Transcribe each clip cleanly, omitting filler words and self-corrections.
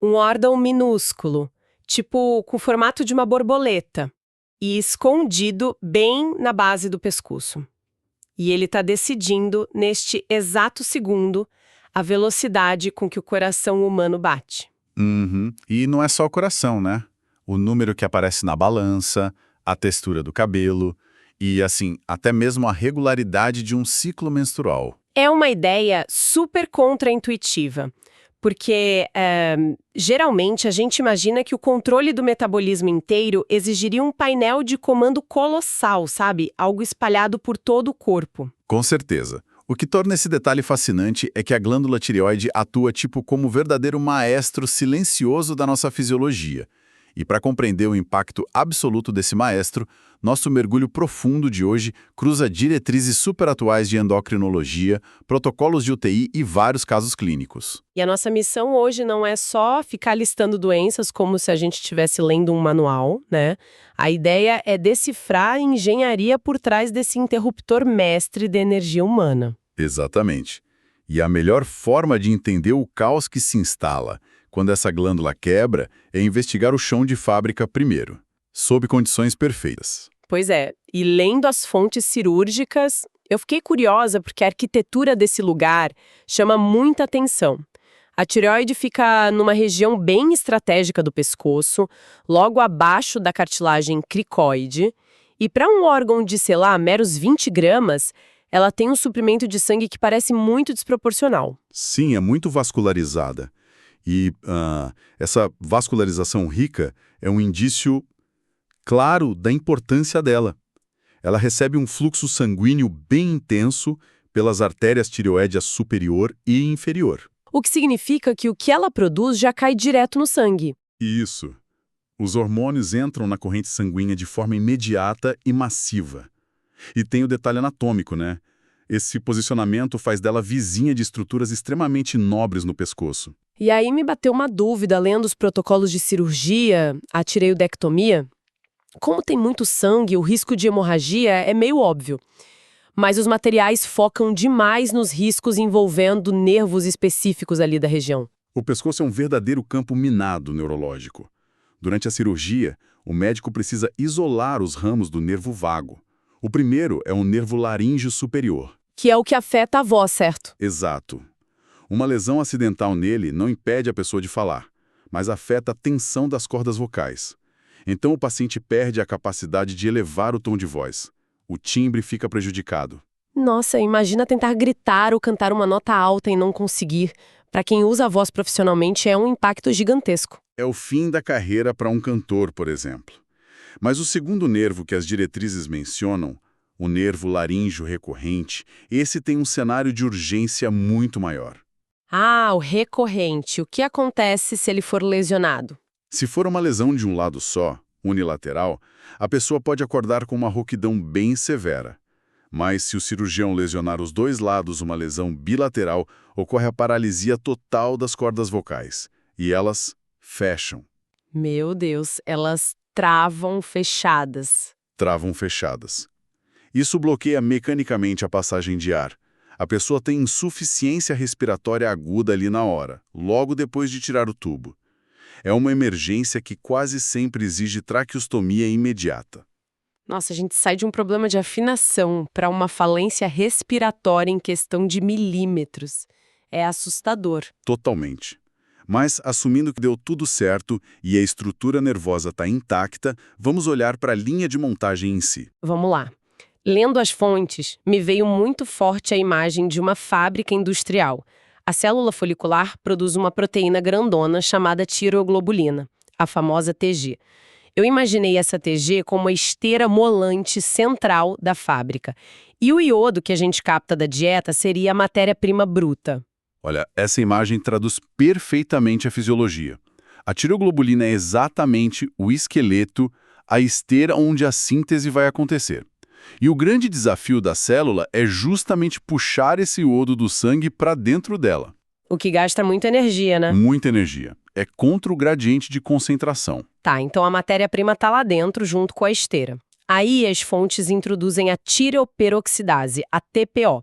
Um órgão minúsculo, tipo com o formato de uma borboleta, e escondido bem na base do pescoço. E ele está decidindo, neste exato segundo, a velocidade com que o coração humano bate. Uhum. E não é só o coração, né? O número que aparece na balança, a textura do cabelo e, assim, até mesmo a regularidade de um ciclo menstrual. É uma ideia super contraintuitiva, porque geralmente a gente imagina que o controle do metabolismo inteiro exigiria um painel de comando colossal, sabe? Algo espalhado por todo o corpo. Com certeza. O que torna esse detalhe fascinante é que a glândula tireoide atua tipo como verdadeiro maestro silencioso da nossa fisiologia. E para compreender o impacto absoluto desse maestro, nosso mergulho profundo de hoje cruza diretrizes superatuais de endocrinologia, protocolos de UTI e vários casos clínicos. E a nossa missão hoje não é só ficar listando doenças como se a gente estivesse lendo um manual, né? A ideia é decifrar a engenharia por trás desse interruptor mestre da energia humana. Exatamente. E a melhor forma de entender o caos que se instala quando essa glândula quebra é investigar o chão de fábrica primeiro, sob condições perfeitas. Pois é, e lendo as fontes cirúrgicas, eu fiquei curiosa porque a arquitetura desse lugar chama muita atenção. A tireoide fica numa região bem estratégica do pescoço, logo abaixo da cartilagem cricoide, e para um órgão de, sei lá, meros 20 gramas, ela tem um suprimento de sangue que parece muito desproporcional. Sim, é muito vascularizada. E essa vascularização rica é um indício claro da importância dela. Ela recebe um fluxo sanguíneo bem intenso pelas artérias tireoédeas superior e inferior. O que significa que o que ela produz já cai direto no sangue. Isso. Os hormônios entram na corrente sanguínea de forma imediata e massiva. E tem o detalhe anatômico, né? Esse posicionamento faz dela vizinha de estruturas extremamente nobres no pescoço. E aí me bateu uma dúvida lendo os protocolos de cirurgia, a tireoidectomia. Como tem muito sangue, o risco de hemorragia é meio óbvio. Mas os materiais focam demais nos riscos envolvendo nervos específicos ali da região. O pescoço é um verdadeiro campo minado neurológico. Durante a cirurgia, o médico precisa isolar os ramos do nervo vago. O primeiro é o nervo laríngeo superior. Que é o que afeta a voz, certo? Exato. Uma lesão acidental nele não impede a pessoa de falar, mas afeta a tensão das cordas vocais. Então o paciente perde a capacidade de elevar o tom de voz. O timbre fica prejudicado. Nossa, imagina tentar gritar ou cantar uma nota alta e não conseguir. Para quem usa a voz profissionalmente, é um impacto gigantesco. É o fim da carreira para um cantor, por exemplo. Mas o segundo nervo que as diretrizes mencionam, o nervo laríngeo recorrente, esse tem um cenário de urgência muito maior. Ah, o recorrente. O que acontece se ele for lesionado? Se for uma lesão de um lado só, unilateral, a pessoa pode acordar com uma rouquidão bem severa. Mas se o cirurgião lesionar os dois lados uma lesão bilateral, ocorre a paralisia total das cordas vocais. E elas fecham. Meu Deus, elas travam fechadas. Travam fechadas. Isso bloqueia mecanicamente a passagem de ar. A pessoa tem insuficiência respiratória aguda ali na hora, logo depois de tirar o tubo. É uma emergência que quase sempre exige traqueostomia imediata. Nossa, a gente sai de um problema de afinação para uma falência respiratória em questão de milímetros. É assustador. Totalmente. Mas, assumindo que deu tudo certo e a estrutura nervosa está intacta, vamos olhar para a linha de montagem em si. Vamos lá. Lendo as fontes, me veio muito forte a imagem de uma fábrica industrial. A célula folicular produz uma proteína grandona chamada tireoglobulina, a famosa TG. Eu imaginei essa TG como a esteira molante central da fábrica. E o iodo que a gente capta da dieta seria a matéria-prima bruta. Olha, essa imagem traduz perfeitamente a fisiologia. A tireoglobulina é exatamente o esqueleto, a esteira onde a síntese vai acontecer. E o grande desafio da célula é justamente puxar esse iodo do sangue para dentro dela. O que gasta muita energia, né? Muita energia. É contra o gradiente de concentração. Tá, então a matéria-prima está lá dentro junto com a esteira. Aí as fontes introduzem a tireoperoxidase, a TPO.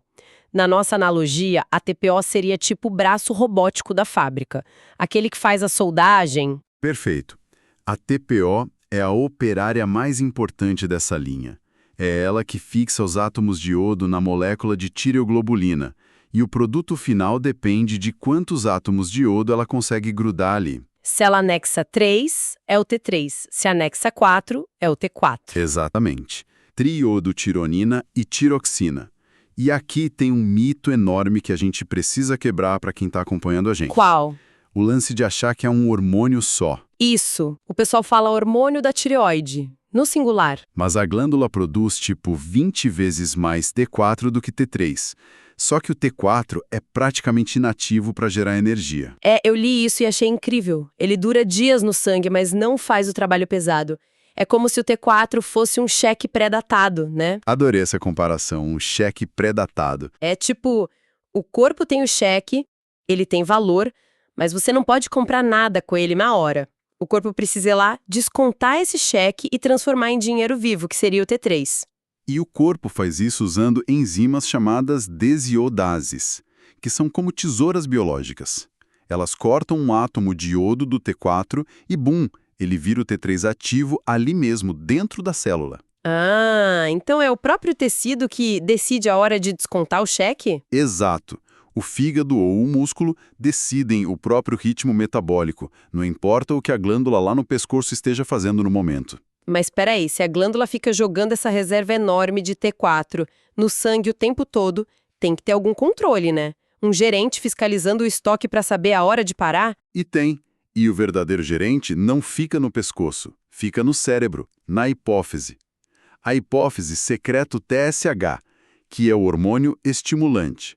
Na nossa analogia, a TPO seria tipo o braço robótico da fábrica, aquele que faz a soldagem. Perfeito. A TPO é a operária mais importante dessa linha. É ela que fixa os átomos de iodo na molécula de tireoglobulina, e o produto final depende de quantos átomos de iodo ela consegue grudar ali. Se ela anexa 3, é o T3. Se anexa 4, é o T4. Exatamente. Triiodotironina e tiroxina. E aqui tem um mito enorme que a gente precisa quebrar para quem está acompanhando a gente. Qual? O lance de achar que é um hormônio só. Isso. O pessoal fala hormônio da tireoide, no singular. Mas a glândula produz tipo 20 vezes mais T4 do que T3. Só que o T4 é praticamente inativo para gerar energia. Eu li isso e achei incrível. Ele dura dias no sangue, mas não faz o trabalho pesado. É como se o T4 fosse um cheque pré-datado, né? Adorei essa comparação, um cheque pré-datado. É tipo, o corpo tem o cheque, ele tem valor, mas você não pode comprar nada com ele na hora. O corpo precisa ir lá, descontar esse cheque e transformar em dinheiro vivo, que seria o T3. E o corpo faz isso usando enzimas chamadas desiodases, que são como tesouras biológicas. Elas cortam um átomo de iodo do T4 e, bum, ele vira o T3 ativo ali mesmo, dentro da célula. Ah, então é o próprio tecido que decide a hora de descontar o cheque? Exato. O fígado ou o músculo decidem o próprio ritmo metabólico, não importa o que a glândula lá no pescoço esteja fazendo no momento. Mas peraí, se a glândula fica jogando essa reserva enorme de T4 no sangue o tempo todo, tem que ter algum controle, né? Um gerente fiscalizando o estoque para saber a hora de parar? E tem. E o verdadeiro gerente não fica no pescoço, fica no cérebro, na hipófise. A hipófise secreta o TSH, que é o hormônio estimulante.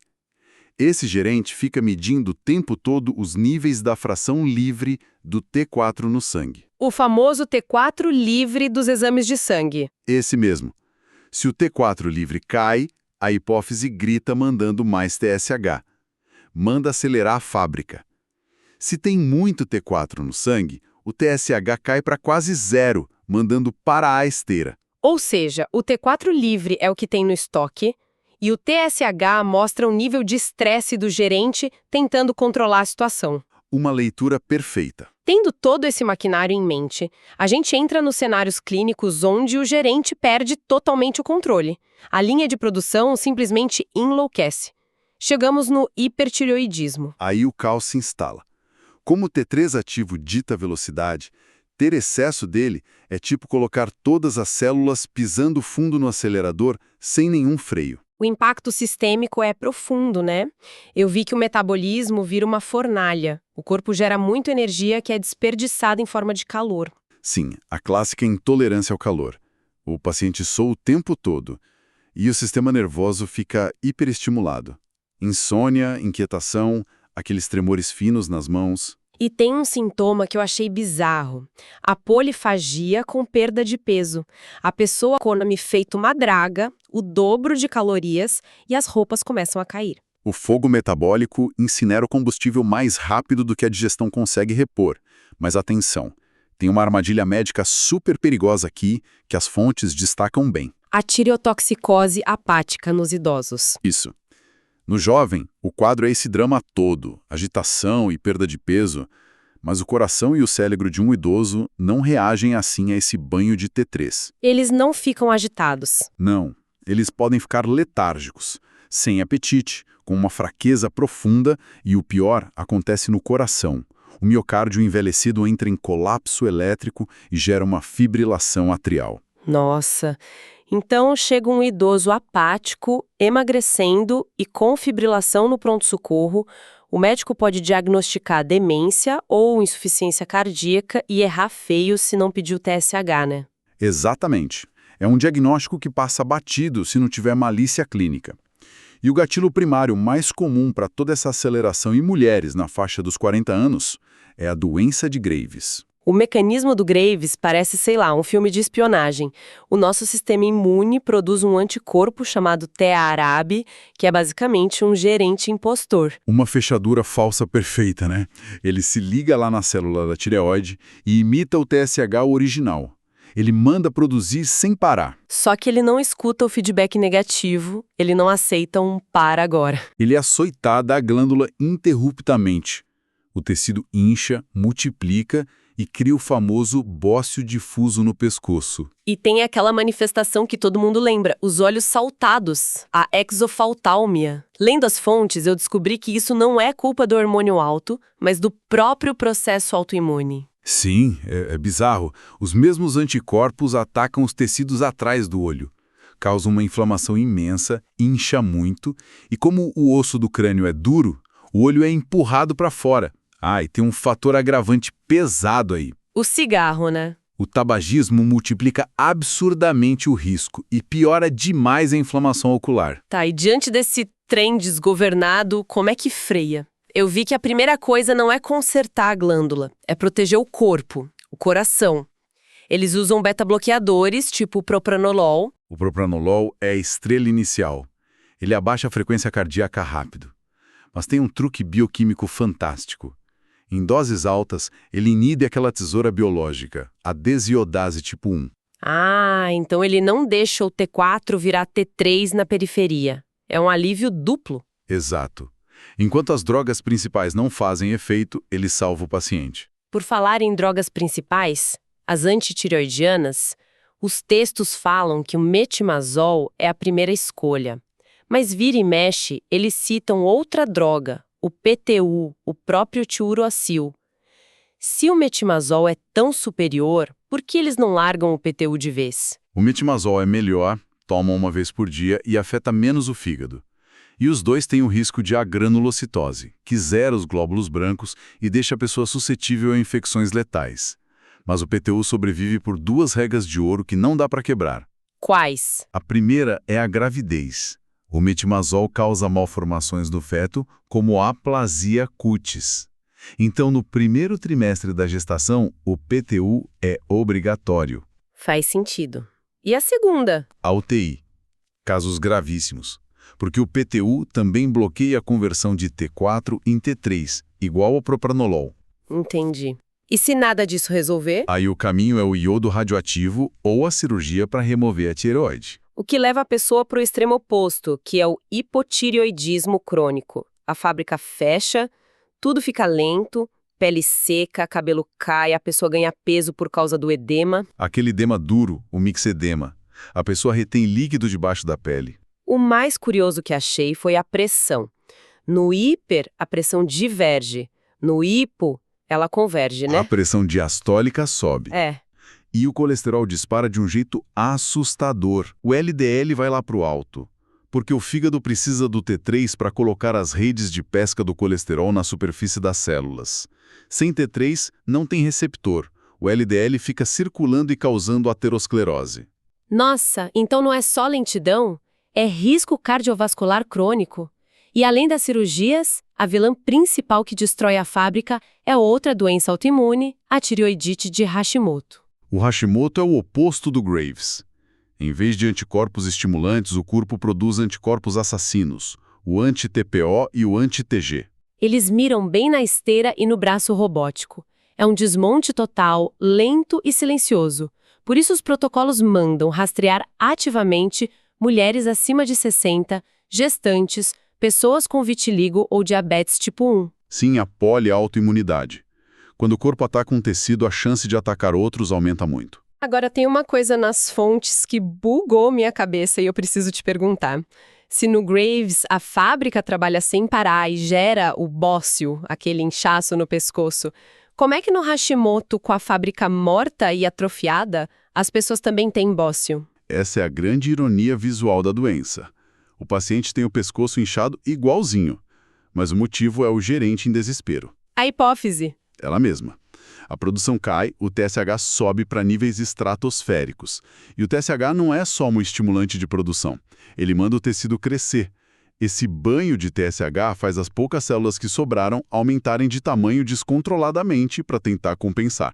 Esse gerente fica medindo o tempo todo os níveis da fração livre do T4 no sangue. O famoso T4 livre dos exames de sangue. Esse mesmo. Se o T4 livre cai, a hipófise grita mandando mais TSH. Manda acelerar a fábrica. Se tem muito T4 no sangue, o TSH cai para quase zero, mandando parar a esteira. Ou seja, o T4 livre é o que tem no estoque, e o TSH mostra o nível de estresse do gerente tentando controlar a situação. Uma leitura perfeita. Tendo todo esse maquinário em mente, a gente entra nos cenários clínicos onde o gerente perde totalmente o controle. A linha de produção simplesmente enlouquece. Chegamos no hipertireoidismo. Aí o caos se instala. Como o T3 ativo dita velocidade, ter excesso dele é tipo colocar todas as células pisando fundo no acelerador sem nenhum freio. O impacto sistêmico é profundo, né? Eu vi que o metabolismo vira uma fornalha. O corpo gera muita energia que é desperdiçada em forma de calor. Sim, a clássica intolerância ao calor. O paciente soa o tempo todo e o sistema nervoso fica hiperestimulado. Insônia, inquietação, aqueles tremores finos nas mãos. E tem um sintoma que eu achei bizarro. A polifagia com perda de peso. A pessoa come feito uma draga, o dobro de calorias e as roupas começam a cair. O fogo metabólico incinera o combustível mais rápido do que a digestão consegue repor. Mas atenção, tem uma armadilha médica super perigosa aqui que as fontes destacam bem. A tireotoxicose apática nos idosos. Isso. No jovem, o quadro é esse drama todo, agitação e perda de peso, mas o coração e o cérebro de um idoso não reagem assim a esse banho de T3. Eles não ficam agitados. Não, eles podem ficar letárgicos, sem apetite, com uma fraqueza profunda e o pior acontece no coração. O miocárdio envelhecido entra em colapso elétrico e gera uma fibrilação atrial. Nossa! Então chega um idoso apático, emagrecendo e com fibrilação no pronto-socorro. O médico pode diagnosticar demência ou insuficiência cardíaca e errar feio se não pedir o TSH, né? Exatamente. É um diagnóstico que passa batido se não tiver malícia clínica. E o gatilho primário mais comum para toda essa aceleração em mulheres na faixa dos 40 anos é a doença de Graves. O mecanismo do Graves parece, sei lá, um filme de espionagem. O nosso sistema imune produz um anticorpo chamado TARAB, que é basicamente um gerente impostor. Uma fechadura falsa perfeita, né? Ele se liga lá na célula da tireoide e imita o TSH original. Ele manda produzir sem parar. Só que ele não escuta o feedback negativo, ele não aceita um para agora. Ele açoitada a glândula interruptamente. O tecido incha, multiplica e cria o famoso bócio difuso no pescoço. E tem aquela manifestação que todo mundo lembra, os olhos saltados, a exoftalmia. Lendo as fontes, eu descobri que isso não é culpa do hormônio alto, mas do próprio processo autoimune. Sim, é bizarro. Os mesmos anticorpos atacam os tecidos atrás do olho. Causam uma inflamação imensa, incha muito, e como o osso do crânio é duro, o olho é empurrado para fora. E tem um fator agravante pesado aí. O cigarro, né? O tabagismo multiplica absurdamente o risco e piora demais a inflamação ocular. Tá, e diante desse trem desgovernado, como é que freia? Eu vi que a primeira coisa não é consertar a glândula, é proteger o corpo, o coração. Eles usam beta-bloqueadores, tipo o propranolol. O propranolol é a estrela inicial. Ele abaixa a frequência cardíaca rápido. Mas tem um truque bioquímico fantástico. Em doses altas, ele inibe aquela tesoura biológica, a desiodase tipo 1. Então ele não deixa o T4 virar T3 na periferia. É um alívio duplo. Exato. Enquanto as drogas principais não fazem efeito, ele salva o paciente. Por falar em drogas principais, as antitireoidianas, os textos falam que o metimazol é a primeira escolha. Mas vira e mexe, eles citam outra droga, o PTU, o próprio tiurocil. Se o metimazol é tão superior, por que eles não largam o PTU de vez? O metimazol é melhor, tomam uma vez por dia e afeta menos o fígado. E os dois têm o risco de agranulocitose, que zera os glóbulos brancos e deixa a pessoa suscetível a infecções letais. Mas o PTU sobrevive por 2 regras de ouro que não dá para quebrar. Quais? A primeira é a gravidez. O metimazol causa malformações do feto, como a aplasia cutis. Então, no primeiro trimestre da gestação, o PTU é obrigatório. Faz sentido. E a segunda? A UTI. Casos gravíssimos. Porque o PTU também bloqueia a conversão de T4 em T3, igual ao propranolol. Entendi. E se nada disso resolver? Aí o caminho é o iodo radioativo ou a cirurgia para remover a tireoide. O que leva a pessoa para o extremo oposto, que é o hipotireoidismo crônico. A fábrica fecha, tudo fica lento, pele seca, cabelo cai, a pessoa ganha peso por causa do edema. Aquele edema duro, o mixedema. A pessoa retém líquido debaixo da pele. O mais curioso que achei foi a pressão. No hiper, a pressão diverge. No hipo, ela converge, né? A pressão diastólica sobe. É. E o colesterol dispara de um jeito assustador. O LDL vai lá para o alto, porque o fígado precisa do T3 para colocar as redes de pesca do colesterol na superfície das células. Sem T3, não tem receptor. O LDL fica circulando e causando aterosclerose. Nossa, então não é só lentidão? É risco cardiovascular crônico. E além das cirurgias, a vilã principal que destrói a fábrica é outra doença autoimune, a tireoidite de Hashimoto. O Hashimoto é o oposto do Graves. Em vez de anticorpos estimulantes, o corpo produz anticorpos assassinos, o anti-TPO e o anti-TG. Eles miram bem na esteira e no braço robótico. É um desmonte total, lento e silencioso. Por isso os protocolos mandam rastrear ativamente mulheres acima de 60, gestantes, pessoas com vitiligo ou diabetes tipo 1. Sim, a poliautoimunidade. Quando o corpo ataca um tecido, a chance de atacar outros aumenta muito. Agora tem uma coisa nas fontes que bugou minha cabeça e eu preciso te perguntar. Se no Graves a fábrica trabalha sem parar e gera o bócio, aquele inchaço no pescoço, como é que no Hashimoto, com a fábrica morta e atrofiada, as pessoas também têm bócio? Essa é a grande ironia visual da doença. O paciente tem o pescoço inchado igualzinho, mas o motivo é o gerente em desespero. A hipófise. Ela mesma. A produção cai, o TSH sobe para níveis estratosféricos. E o TSH não é só um estimulante de produção. Ele manda o tecido crescer. Esse banho de TSH faz as poucas células que sobraram aumentarem de tamanho descontroladamente para tentar compensar.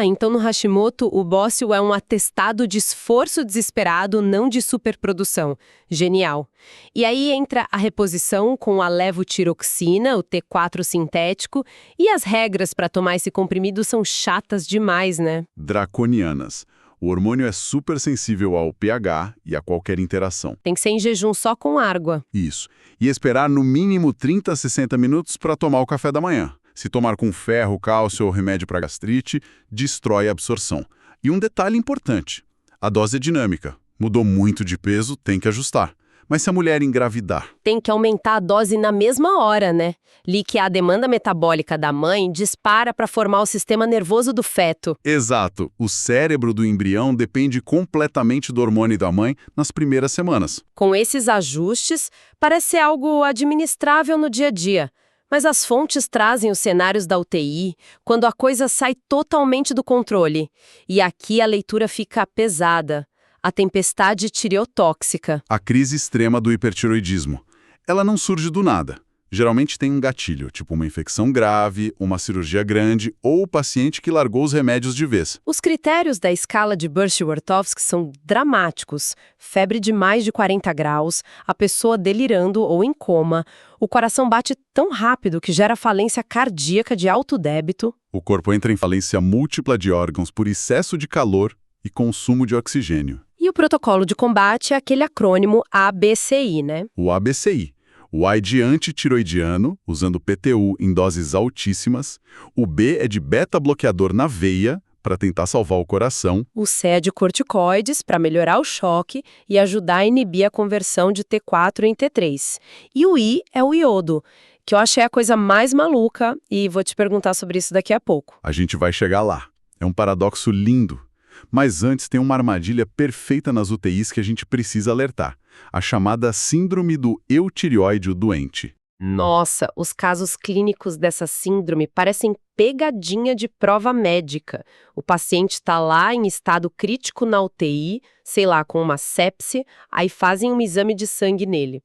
Então no Hashimoto o bócio é um atestado de esforço desesperado, não de superprodução. Genial. E aí entra a reposição com a levotiroxina, o T4 sintético, e as regras para tomar esse comprimido são chatas demais, né? Draconianas. O hormônio é super sensível ao pH e a qualquer interação. Tem que ser em jejum só com água. Isso. E esperar no mínimo 30 a 60 minutos para tomar o café da manhã. Se tomar com ferro, cálcio ou remédio para gastrite, destrói a absorção. E um detalhe importante, a dose é dinâmica. Mudou muito de peso, tem que ajustar. Mas se a mulher engravidar? Tem que aumentar a dose na mesma hora, né? Li que a demanda metabólica da mãe dispara para formar o sistema nervoso do feto. Exato. O cérebro do embrião depende completamente do hormônio da mãe nas primeiras semanas. Com esses ajustes, parece ser algo administrável no dia a dia. Mas as fontes trazem os cenários da UTI, quando a coisa sai totalmente do controle. E aqui a leitura fica pesada. A tempestade tireotóxica. A crise extrema do hipertiroidismo. Ela não surge do nada. Geralmente tem um gatilho, tipo uma infecção grave, uma cirurgia grande ou o paciente que largou os remédios de vez. Os critérios da escala de Bursche-Wertowski são dramáticos. Febre de mais de 40 graus, a pessoa delirando ou em coma, o coração bate tão rápido que gera falência cardíaca de alto débito. O corpo entra em falência múltipla de órgãos por excesso de calor e consumo de oxigênio. E o protocolo de combate é aquele acrônimo ABCI, né? O ABCI. O A é de antitiroidiano, usando PTU em doses altíssimas. O B é de beta-bloqueador na veia, para tentar salvar o coração. O C é de corticoides, para melhorar o choque e ajudar a inibir a conversão de T4 em T3. E o I é o iodo, que eu achei a coisa mais maluca e vou te perguntar sobre isso daqui a pouco. A gente vai chegar lá. É um paradoxo lindo. Mas antes tem uma armadilha perfeita nas UTIs que a gente precisa alertar. A chamada síndrome do eutireóide doente. Nossa, os casos clínicos dessa síndrome parecem pegadinha de prova médica. O paciente está lá em estado crítico na UTI, sei lá, com uma sepse, aí fazem um exame de sangue nele.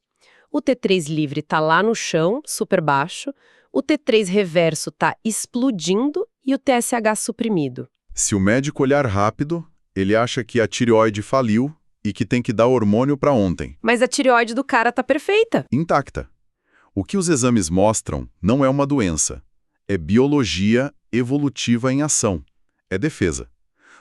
O T3 livre está lá no chão, super baixo, o T3 reverso está explodindo e o TSH suprimido. Se o médico olhar rápido, ele acha que a tireoide faliu e que tem que dar hormônio para ontem. Mas a tireoide do cara tá perfeita. Intacta. O que os exames mostram não é uma doença. É biologia evolutiva em ação. É defesa.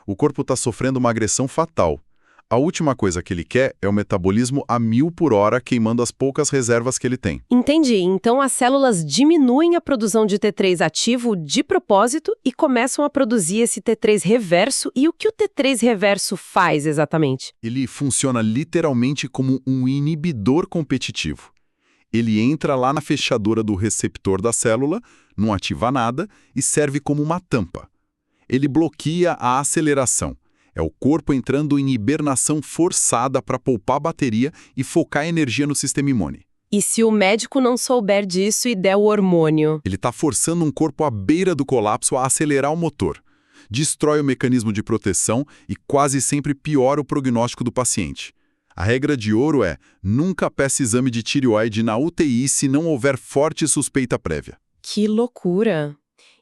O corpo está sofrendo uma agressão fatal. A última coisa que ele quer é o metabolismo a 1000 por hora, queimando as poucas reservas que ele tem. Entendi. Então as células diminuem a produção de T3 ativo de propósito e começam a produzir esse T3 reverso. E o que o T3 reverso faz exatamente? Ele funciona literalmente como um inibidor competitivo. Ele entra lá na fechadura do receptor da célula, não ativa nada e serve como uma tampa. Ele bloqueia a aceleração. É o corpo entrando em hibernação forçada para poupar bateria e focar energia no sistema imune. E se o médico não souber disso e der o hormônio? Ele está forçando um corpo à beira do colapso a acelerar o motor. Destrói o mecanismo de proteção e quase sempre piora o prognóstico do paciente. A regra de ouro é: nunca peça exame de tireoide na UTI se não houver forte suspeita prévia. Que loucura!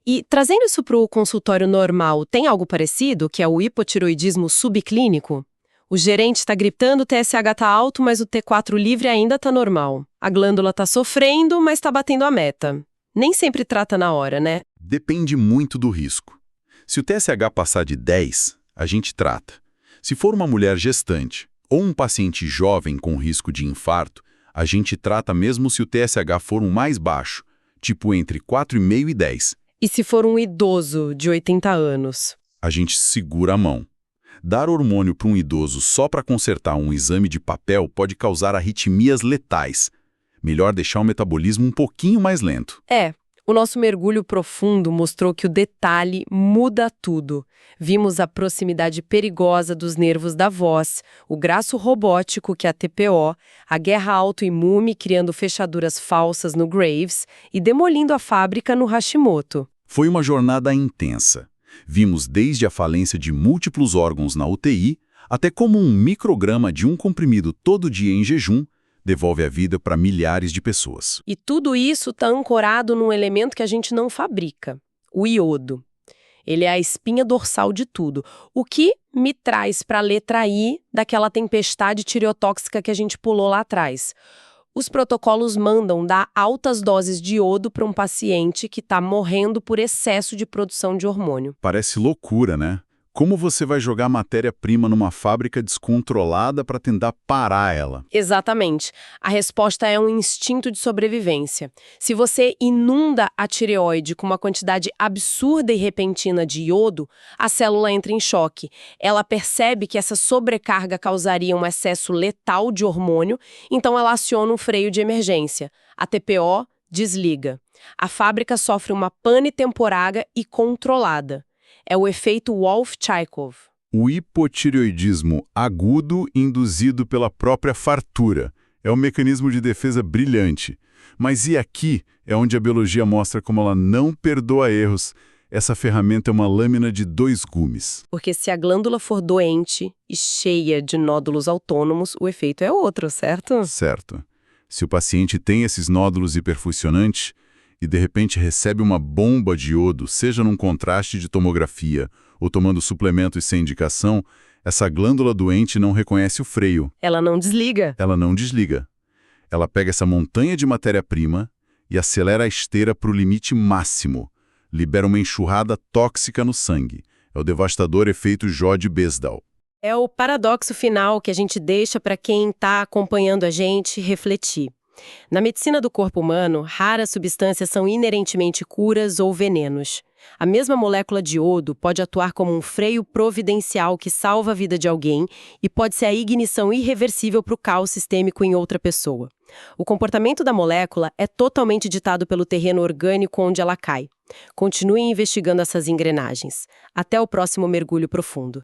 E trazendo isso para o consultório normal, tem algo parecido, que é o hipotiroidismo subclínico? O gerente está gritando, o TSH está alto, mas o T4 livre ainda está normal. A glândula está sofrendo, mas está batendo a meta. Nem sempre trata na hora, né? Depende muito do risco. Se o TSH passar de 10, a gente trata. Se for uma mulher gestante ou um paciente jovem com risco de infarto, a gente trata mesmo se o TSH for um mais baixo, tipo entre 4,5 e 10. E se for um idoso de 80 anos? A gente segura a mão. Dar hormônio para um idoso só para consertar um exame de papel pode causar arritmias letais. Melhor deixar o metabolismo um pouquinho mais lento. O nosso mergulho profundo mostrou que o detalhe muda tudo. Vimos a proximidade perigosa dos nervos da voz, o graço robótico que é a TPO, a guerra autoimune criando fechaduras falsas no Graves e demolindo a fábrica no Hashimoto. Foi uma jornada intensa. Vimos desde a falência de múltiplos órgãos na UTI, até como um micrograma de um comprimido todo dia em jejum devolve a vida para milhares de pessoas. E tudo isso está ancorado num elemento que a gente não fabrica, o iodo. Ele é a espinha dorsal de tudo, o que me traz para a letra I daquela tempestade tireotóxica que a gente pulou lá atrás. Os protocolos mandam dar altas doses de iodo para um paciente que está morrendo por excesso de produção de hormônio. Parece loucura, né? Como você vai jogar matéria-prima numa fábrica descontrolada para tentar parar ela? Exatamente. A resposta é um instinto de sobrevivência. Se você inunda a tireoide com uma quantidade absurda e repentina de iodo, a célula entra em choque. Ela percebe que essa sobrecarga causaria um excesso letal de hormônio, então ela aciona um freio de emergência. A TPO desliga. A fábrica sofre uma pane temporária e controlada. É o efeito Wolff-Chaikoff. O hipotireoidismo agudo induzido pela própria fartura. É um mecanismo de defesa brilhante. Mas e aqui é onde a biologia mostra como ela não perdoa erros. Essa ferramenta é uma lâmina de 2 gumes. Porque se a glândula for doente e cheia de nódulos autônomos, o efeito é outro, certo? Certo. Se o paciente tem esses nódulos hiperfuncionantes e de repente recebe uma bomba de iodo, seja num contraste de tomografia ou tomando suplementos sem indicação, essa glândula doente não reconhece o freio. Ela não desliga. Ela não desliga. Ela pega essa montanha de matéria-prima e acelera a esteira para o limite máximo. Libera uma enxurrada tóxica no sangue. É o devastador efeito Jod-Besdal. É o paradoxo final que a gente deixa para quem está acompanhando a gente refletir. Na medicina do corpo humano, raras substâncias são inerentemente curas ou venenos. A mesma molécula de iodo pode atuar como um freio providencial que salva a vida de alguém e pode ser a ignição irreversível para o caos sistêmico em outra pessoa. O comportamento da molécula é totalmente ditado pelo terreno orgânico onde ela cai. Continue investigando essas engrenagens. Até o próximo mergulho profundo.